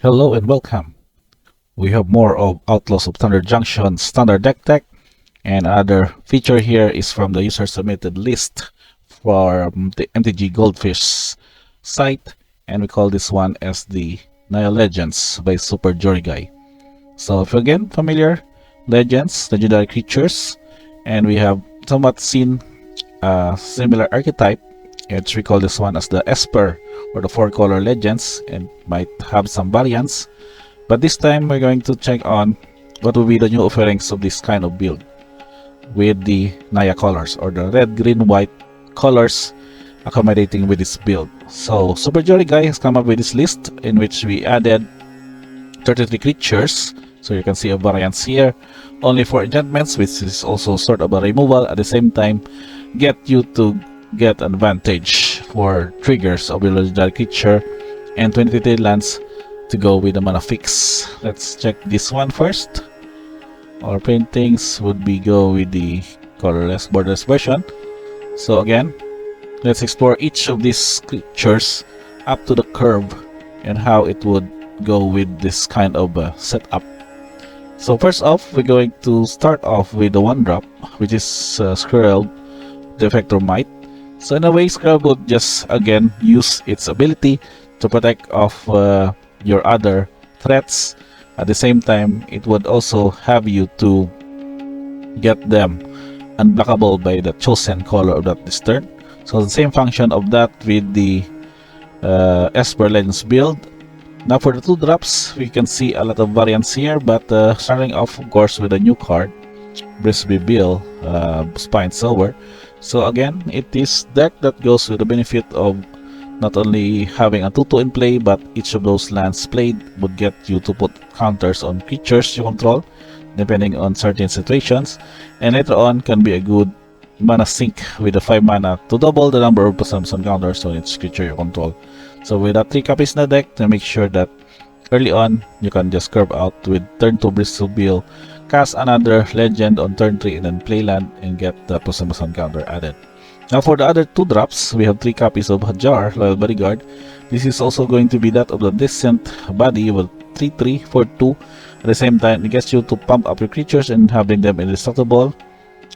Hello and welcome. We have more of Outlaws of Thunder Junction standard deck, and another feature here is from the user submitted list for the MTG Goldfish site, and we call this one as the Naya Legends by Super Jory Guy. So if you're again familiar, Legends, legendary creatures, and we have somewhat seen a similar archetype, which we call this one as the Esper or the 4-color Legends, and might have some variants. But this time we're going to check on what will be the new offerings of this kind of build with the Naya colors, or the red, green, white colors accommodating with this build. So Super Jory Guy has come up with this list in which we added 33 creatures. So you can see a variance here, only 4 enchantments, which is also sort of a removal. At the same time, get you to get advantage for triggers of your legendary creature, and 23 lands to go with the mana fix. Let's check this one first. Our paintings would be go with the colorless borderless version. So again, let's explore each of these creatures up to the curve and how it would go with this kind of setup. So first off, we're going to start off with the 1-drop, which is Squirrel, the Effector Might. So in a way, Squirrel would just again use its ability to protect off your other threats. At the same time, it would also have you to get them unblockable by the chosen color of that this turn. So the same function of that with the Esper Legends build. Now for the 2-drops, we can see a lot of variants here, but starting off of course with a new card, Brisby Bill, Spine Silver. So again, it is deck that goes with the benefit of not only having a 2-2 in play, but each of those lands played would get you to put counters on creatures you control, depending on certain situations, and later on can be a good mana sink with the 5 mana to double the number of Possum counters on each creature you control. So with that 3 copies in the deck, to make sure that early on you can just curve out with turn 2 Bristol Bill, cast another legend on turn 3 and then play land and get the Possum counter added. Now for the other 2-drops, we have 3 copies of Hajar, Loyal Bodyguard. This is also going to be that of the Descent Body with 3/3 for 2. At the same time, it gets you to pump up your creatures and having them indestructible.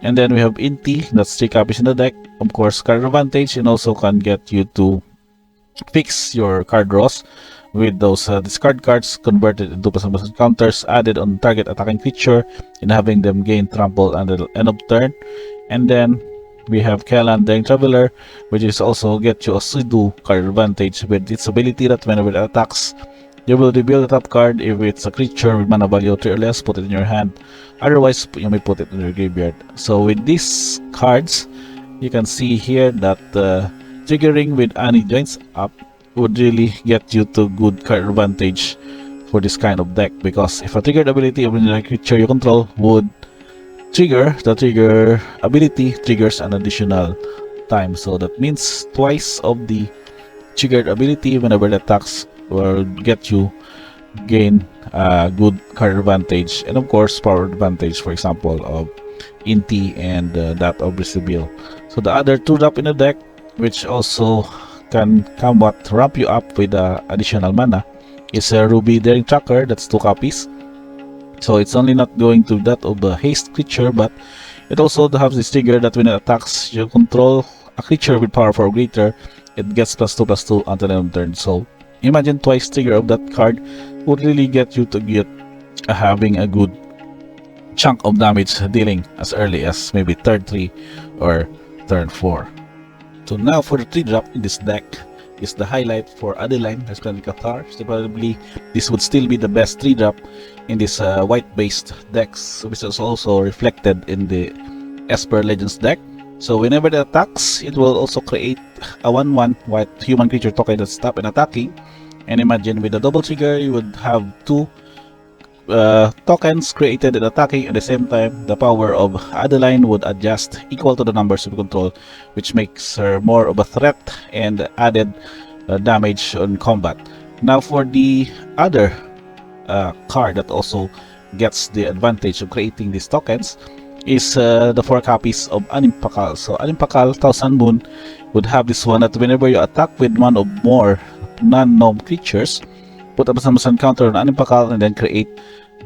And then we have Inti, that's 3 copies in the deck. Of course, card advantage, and also can get you to fix your card draws with those discard cards converted into Possum counters added on target attacking creature and having them gain trample until the end of turn. And then we have Kellan, Daring Traveler, which is also get you a pseudo card advantage with its ability that whenever it attacks, you will reveal the top card. If it's a creature with mana value 3 or less, put it in your hand. Otherwise, you may put it in your graveyard. So with these cards, you can see here that triggering with Annie Joins Up would really get you to good card advantage for this kind of deck, because if a triggered ability of a creature you control would trigger, the trigger ability triggers an additional time. So that means twice of the triggered ability whenever it attacks will get you gain good card advantage, and of course power advantage, for example of Inti and that of Bristol. So the other 2-drop in the deck, which also can somewhat ramp you up with additional mana, is a Ruby Daring Tracker. That's 2 copies. So it's only not going to that of a haste creature, but it also has this trigger that when it attacks you control a creature with power 4 or greater, it gets +2/+2 until the end of turn. So imagine twice trigger of that card would really get you to get having a good chunk of damage dealing as early as maybe turn 3 or turn 4. So now for the 3-drop in this deck is the highlight for Adeline, Esplendid Cathar. So probably this would still be the best 3-drop in this white-based decks, which is also reflected in the Esper Legends deck. So whenever it attacks, it will also create a 1/1 white human creature token that stop and attacking. And imagine with the double trigger, you would have 2 tokens created and attacking. At the same time, the power of Adeline would adjust equal to the numbers of control, which makes her more of a threat and added damage on combat. Now for the other card that also gets the advantage of creating these tokens is the 4 copies of Animpakal. So Animpakal, Thousand Moon, would have this one that whenever you attack with one or more non-gnome creatures, put a summon counter on Animpakal, and then create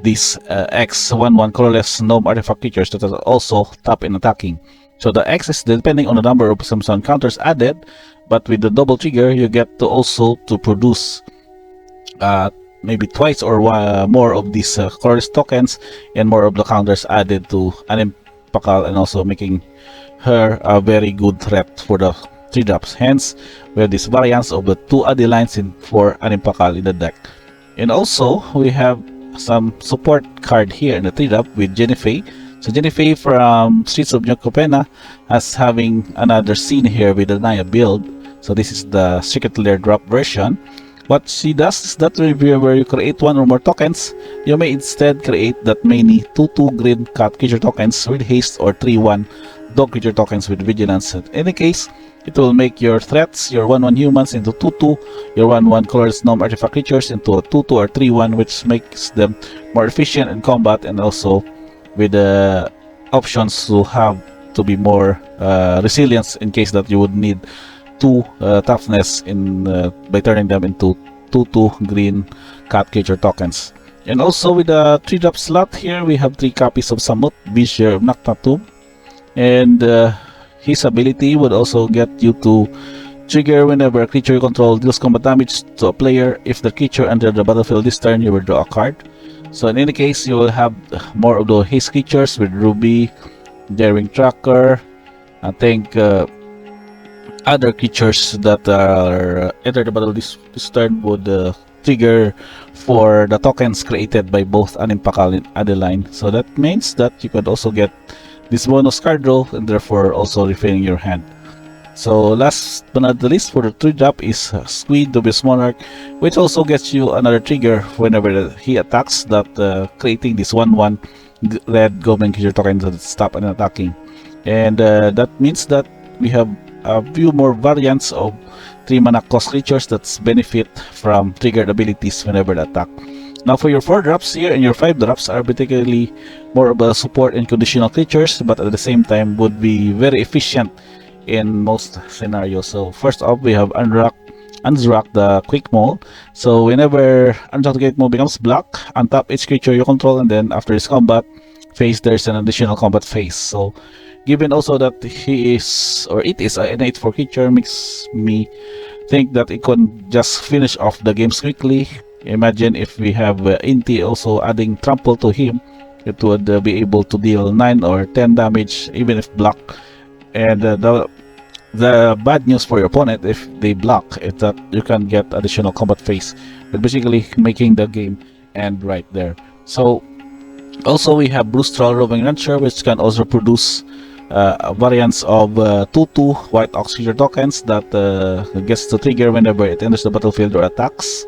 these X11 colorless gnome artifact creatures that are also tap in attacking. So the X is depending on the number of summon counters added, but with the double trigger, you get to also to produce maybe twice or more of these colorless tokens, and more of the counters added to Animpakal, and also making her a very good threat for the 3-drops. Hence, we have this variance of the 2 Adelines for Animpakal in the deck. And also, we have some support card here in the 3-drop with Jennifer. So Jennifer from Streets of Nyokopena as having another scene here with the Naya build. So this is the Secret Lair drop version. What she does is that whenever you create 1 or more tokens, you may instead create that many 2/2 green cat creature tokens with haste, or 3/1 dog creature tokens with vigilance. In any case, it will make your threats, your 1/1 humans into 2/2, your 1/1 colorless gnome artifact creatures into a 2/2 or 3/1, which makes them more efficient in combat, and also with the options to have to be more resilience in case that you would need 2 toughness in by turning them into 2/2 green cat creature tokens. And also with the 3-drop slot here, we have 3 copies of Samut, Vizier of Naktatum, and his ability would also get you to trigger whenever a creature you control deals combat damage to a player. If the creature entered the battlefield this turn, you will draw a card. So in any case, you will have more of the haste creatures with Ruby, Daring Tracker, I think other creatures that are enter the battle this turn would trigger for the tokens created by both Animpakal and Adeline. So that means that you could also get this bonus card draw, and therefore also refilling your hand. So last but not the least, for the 3-drop is Squid, Dubious Monarch, which also gets you another trigger whenever he attacks, that creating this 1/1 red goblin creature token that stop and attacking. And that means that we have a few more variants of 3 mana cost creatures that's benefit from triggered abilities whenever they attack. Now for your 4-drops here and your 5-drops are particularly more of a support and conditional creatures, but at the same time would be very efficient in most scenarios. So first off, we have Unzrak the Quick Mole. So whenever Unzrak the Quick Mole becomes black, untap each creature you control, and then after this combat phase, there's an additional combat phase. So given also that he is, or it is, an 8/4 creature, makes me think that it could just finish off the games quickly. Imagine if we have Inti also adding trample to him, it would be able to deal 9 or 10 damage even if block. And the bad news for your opponent if they block is that you can get additional combat phase, but basically making the game end right there. So also we have Brewstral Roving Rancher, which can also produce variants of 2/2 white ox creature tokens that gets to trigger whenever it enters the battlefield or attacks.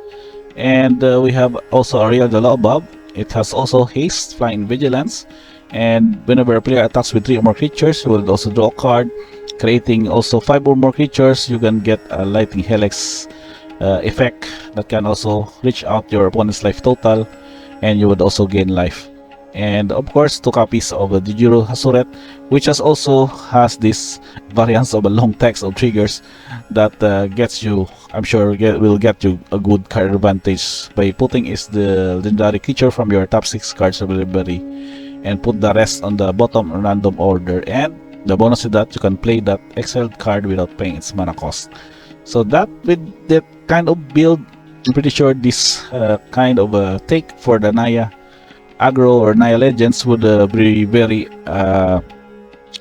And we have also Ariel the Law. It has also haste, flying, vigilance, and whenever a player attacks with 3 or more creatures, you will also draw a card. Creating also 5 or more creatures, you can get a Lightning Helix effect that can also reach out your opponent's life total, and you would also gain life. And of course, 2 copies of the Yugioh Hasuret, which also has this variance of a long text of triggers that gets you, I'm sure, will get you a good card advantage by putting is the legendary creature from your top 6 cards of the library, and put the rest on the bottom random order. And the bonus is that you can play that exiled card without paying its mana cost. So that with that kind of build, I'm pretty sure this kind of take for the Naya aggro or Naya Legends would be very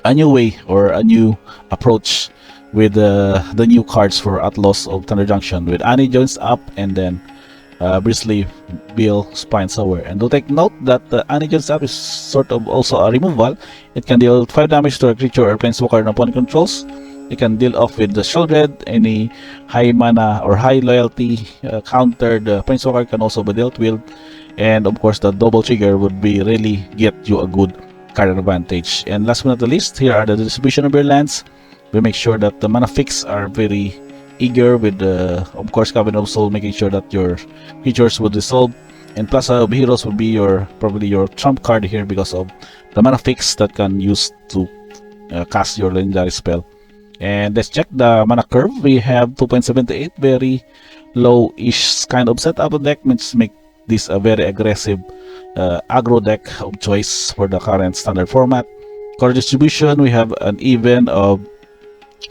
a new way or a new approach with the new cards for Outlaws of Thunder Junction, with Annie joins up, and then Brisley, Bill, Spine Sour. And do take note that Annie joins up is sort of also a removal. It can deal 5 damage to a creature or planeswalker an opponent controls. It can deal off with the Shieldred. Any high mana or high loyalty countered planeswalker can also be dealt with. And of course, the double trigger would be really get you a good card advantage. And last but not the least, here are the distribution of your lands. We make sure that the mana fix are very eager with of course, Covenant of Soul, making sure that your creatures would dissolve. And Plaza of Heroes will be probably your trump card here because of the mana fix that can use to cast your legendary spell. And let's check the mana curve. We have 2.78, very low-ish kind of setup of deck, which make this a very aggressive aggro deck of choice for the current standard format. Color distribution, we have an even of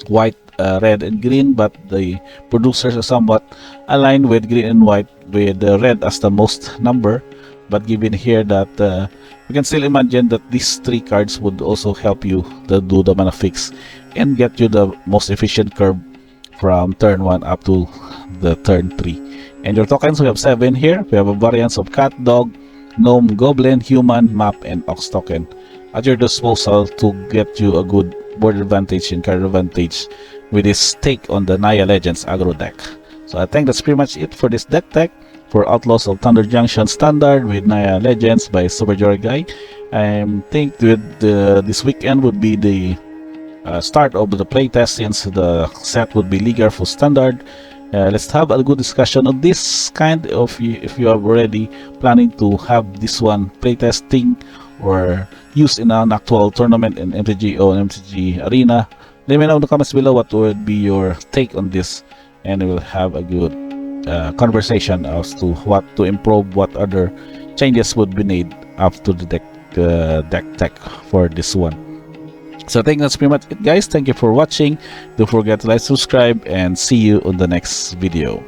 white, red, and green, but the producers are somewhat aligned with green and white, with the red as the most number. But given here that we can still imagine that these 3 cards would also help you to do the mana fix and get you the most efficient curve from turn 1 up to the turn 3. And your tokens, we have 7 here. We have a variance of cat, dog, gnome, goblin, human, map, and ox token at your disposal to get you a good board advantage and card advantage with this take on the Naya Legends aggro deck. So I think that's pretty much it for this deck tech for Outlaws of Thunder Junction Standard with Naya Legends by Super Jory Guy. I think with this weekend would be the start of the playtest, since the set would be legal for Standard. Let's have a good discussion on this kind of, if you are already planning to have this one playtesting or used in an actual tournament in MTG or MTG Arena. Let me know in the comments below what would be your take on this, and we'll have a good conversation as to what to improve, what other changes would be made after the deck tech for this one. So I think that's pretty much it, guys. Thank you for watching. Don't forget to like, subscribe, and see you on the next video.